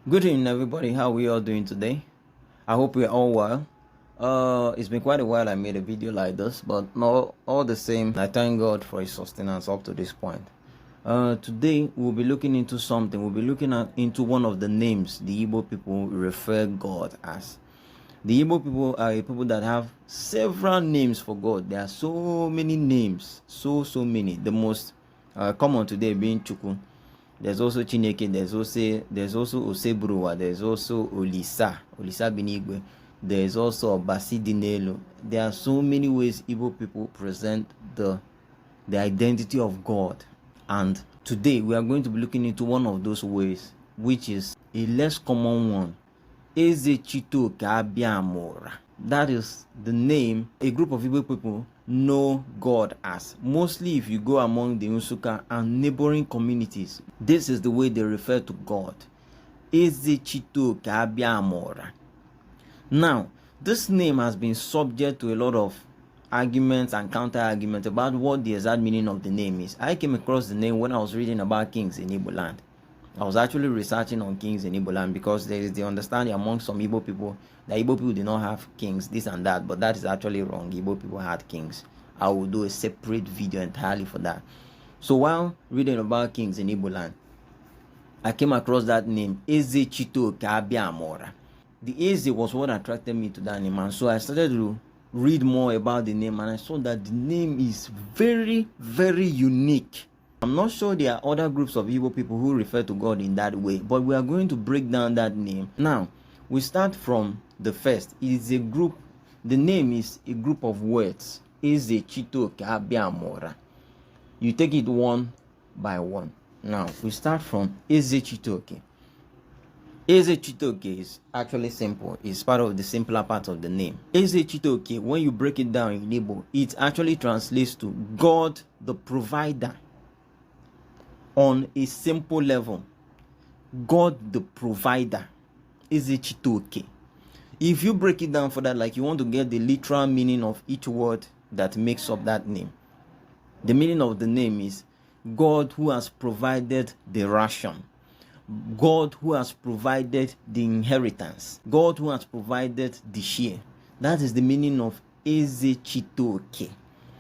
Good evening, everybody. How we all doing today? I hope we're all well. It's been quite a while I made a video like this, but no, all the same, I thank God for His sustenance up to this point. Today we'll be looking into something. We'll be looking into one of the names the Igbo people refer God as. The Igbo people are a people that have several names for God. There are so many names, so many. The most common today being Chukwu. There's also Chineke, there's also Osebruwa, there's also Olisa Binigwe, there's also Obasi Dinelo. There are so many ways Igbo people present the identity of God. And today we are going to be looking into one of those ways, which is a less common one. Ezechitoke Abiama Ura. That is the name a group of Igbo people know God as. Mostly if you go among the Nsukka and neighboring communities, this is the way they refer to God. Ezechitoke Abiama Ura. Now, this name has been subject to a lot of arguments and counter-arguments about what the exact meaning of the name is. I came across the name when I was reading about kings in Igbo land. I was actually researching on kings in Igbo land because there is the understanding among some Igbo people that Igbo people did not have kings, this and that, but that is actually wrong. Igbo people had kings. I will do a separate video entirely for that. So while reading about kings in Igbo land, I came across that name, Ezechitoke Abiama Ura. The Eze was what attracted me to that name, and so I started to read more about the name, and I saw that the name is very, very unique. I'm not sure there are other groups of Igbo people who refer to God in that way, but we are going to break down that name. Now, we start from the first. It is a group. The name is a group of words. Ezechitoke Abiama Ura. You take it one by one. Now, we start from Ezechitoke. Ezechitoke is actually simple. It's part of the simpler part of the name. Ezechitoke, when you break it down in Igbo, it actually translates to God the provider. On a simple level, God the provider. Ezechitoke. If you break it down for that, like you want to get the literal meaning of each word that makes up that name, the meaning of the name is God who has provided the ration, God who has provided the inheritance, God who has provided the share. That is the meaning of Ezechitoke.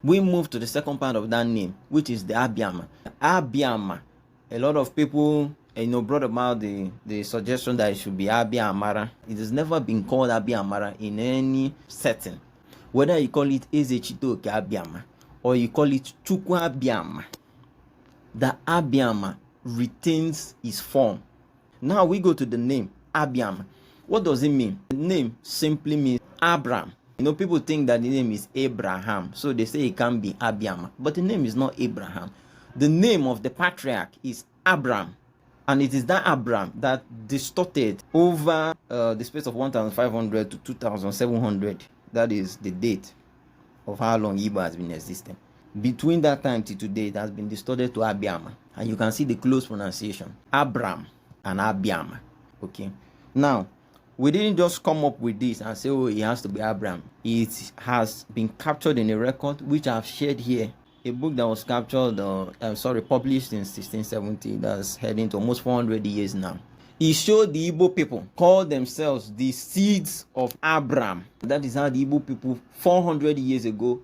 We move to the second part of that name, which is the Abiama. Abiama. A lot of people, brought about the suggestion that it should be Abiamara. It has never been called Abiamara in any setting. Whether you call it Ezechitoke Abiama or you call it Chukwu Abiama, the Abiama retains its form. Now we go to the name Abiama. What does it mean? The name simply means Abraham. People think that the name is Abraham, so they say it can be Abiama, but the name is not Abraham. The name of the patriarch is Abraham, and it is that Abraham that distorted over the space of 1,500 to 2,700. That is the date of how long Igbo has been existing. Between that time to today, it has been distorted to Abiama, and you can see the close pronunciation, Abraham and Abiama. Okay, now we didn't just come up with this and say, oh, it has to be Abraham. It has been captured in a record which I've shared here. A book that was captured, published in 1670. That's heading to almost 400 years now. It showed the Igbo people call themselves the seeds of Abraham. That is how the Igbo people 400 years ago,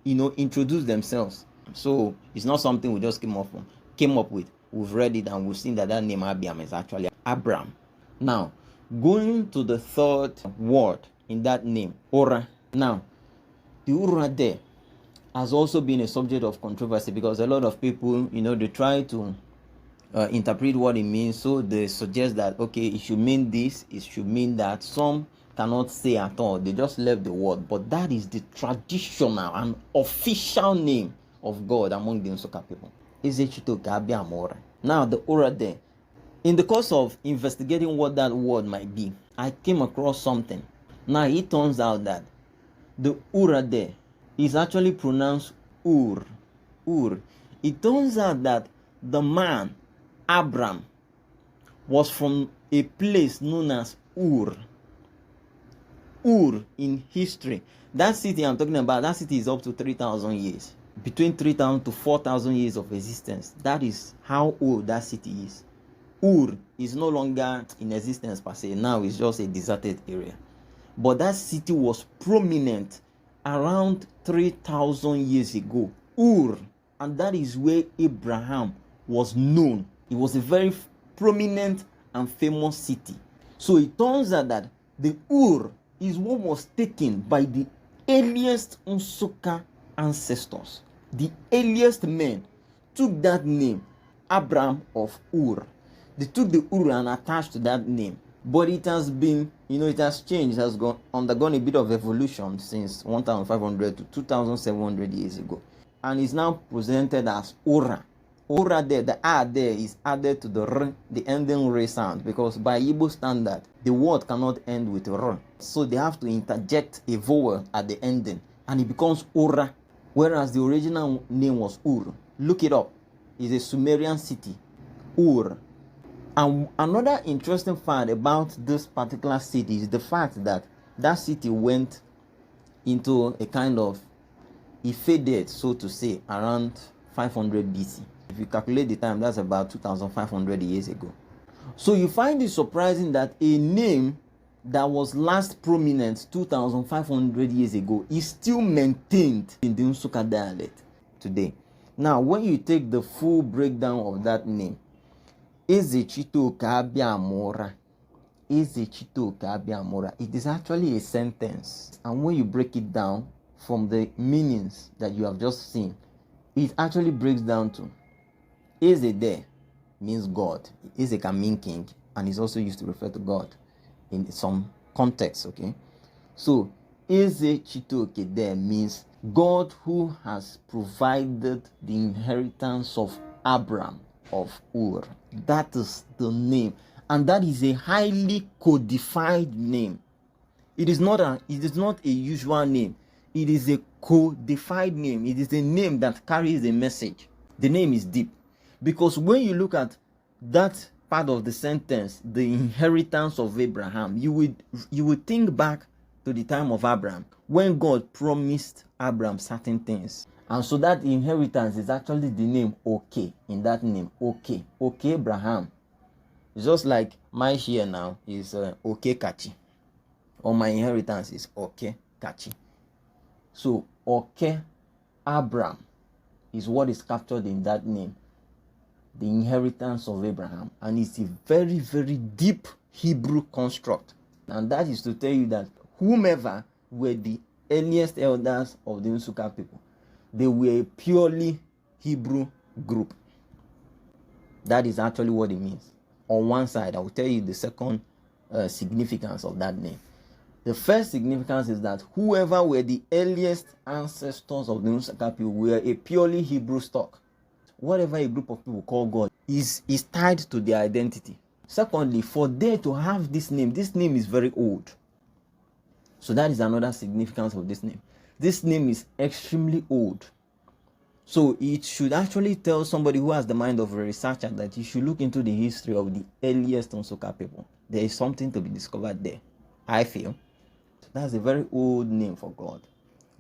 introduced themselves. So it's not something we just came up with. We've read it and we've seen that name Abiam is actually Abraham. Now, going to the third word in that name, Ura. Now, the Ura there has also been a subject of controversy because a lot of people, they try to interpret what it means. So they suggest that, okay, it should mean this, it should mean that. Some cannot say at all. They just left the word. But that is the traditional and official name of God among the Nsukka people. Ezechitoke Abiama Ura. Now, the Ura there. In the course of investigating what that word might be, I came across something. Now, it turns out that the Ura there is actually pronounced Ur. Ur. It turns out that the man, Abram, was from a place known as Ur. Ur in history. That city I'm talking about, that city is up to 3,000 years. Between 3,000 to 4,000 years of existence. That is how old that city is. Ur is no longer in existence per se. Now it's just a deserted area. But that city was prominent around 3,000 years ago. Ur, and that is where Abraham was known. It was a very prominent and famous city. So it turns out that the Ur is what was taken by the earliest Nsukka ancestors. The earliest men took that name, Abram of Ur. They took the Ur and attached to that name. But it has been, it has changed. It has undergone a bit of evolution since 1,500 to 2,700 years ago. And is now presented as Ura. Ura there, the A there is added to the R, the ending R sound, because by Igbo standard, the word cannot end with R. So they have to interject a vowel at the ending, and it becomes Ura, whereas the original name was Ur. Look it up. It's a Sumerian city, Ur. And another interesting fact about this particular city is the fact that that city went into a kind of, it faded, so to say, around 500 BC. If you calculate the time, that's about 2,500 years ago. So you find it surprising that a name that was last prominent 2,500 years ago is still maintained in the Nsukka dialect today. Now, when you take the full breakdown of that name, Ezechitoke Abiama Ura, Ezechitoke Abiama Ura, it is actually a sentence. And when you break it down from the meanings that you have just seen, it actually breaks down to Eze there means God. Eze can mean king, and is also used to refer to God in some context, okay? So Ezechitoke there means God who has provided the inheritance of Abram of Ur. That is the name, and that is a highly codified name. It is not a usual name. It is a codified name. It is a name that carries a message. The name is deep, because when you look at that part of the sentence, the inheritance of Abraham, you would think back to the time of Abraham, when God promised Abraham certain things. And so that inheritance is actually the name Okay. In that name, Okay Abraham. It's just like my share now is Okay Kachi, or my inheritance is Okay Kachi. So Okay Abraham is what is captured in that name, the inheritance of Abraham. And it's a very, very deep Hebrew construct. And that is to tell you that whomever were the earliest elders of the Nsukka people, they were a purely Hebrew group. That is actually what it means. On one side, I will tell you the second significance of that name. The first significance is that whoever were the earliest ancestors of the Nsukka people were a purely Hebrew stock. Whatever a group of people call God is tied to their identity. Secondly, for there to have this name is very old. So that is another significance of this name. This name is extremely old. So it should actually tell somebody who has the mind of a researcher that you should look into the history of the earliest Nsukka people. There is something to be discovered there, I feel. So that's a very old name for God.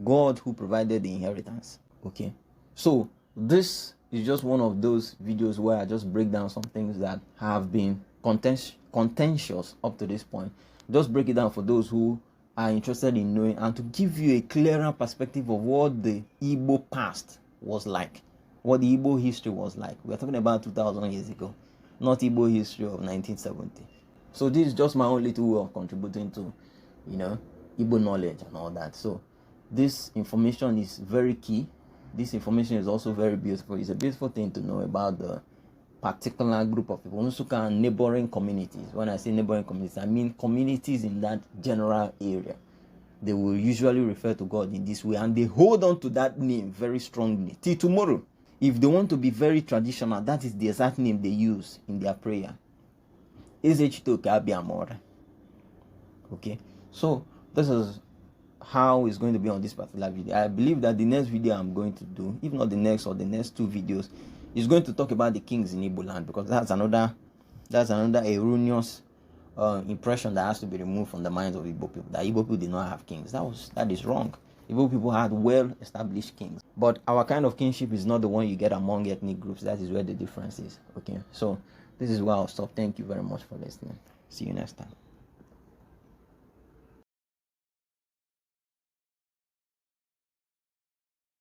God who provided the inheritance. Okay. So this is just one of those videos where I just break down some things that have been contentious up to this point. Just break it down for those who are interested in knowing, and to give you a clearer perspective of what the Igbo past was like, what the Igbo history was like. We are talking about 2,000 years ago, not Igbo history of 1970. So this is just my own little way of contributing to, Igbo knowledge and all that. So this information is very key. This information is also very beautiful. It's a beautiful thing to know about the particular group of people, Nsukka and neighboring communities. When I say neighboring communities, I mean communities in that general area. They will usually refer to God in this way, and they hold on to that name very strongly till tomorrow. If they want to be very traditional, that is the exact name they use in their prayer. Ezechitoke Abiama Ura. Okay, so this is how it's going to be on this particular video. I believe that the next video I'm going to do, if not the next or the next two videos, is going to talk about the kings in Igbo land, because that's another erroneous impression that has to be removed from the minds of Igbo people, that Igbo people did not have kings. That is wrong. Igbo people had well-established kings. But our kind of kingship is not the one you get among ethnic groups. That is where the difference is. Okay, so this is where I'll stop. Thank you very much for listening. See you next time.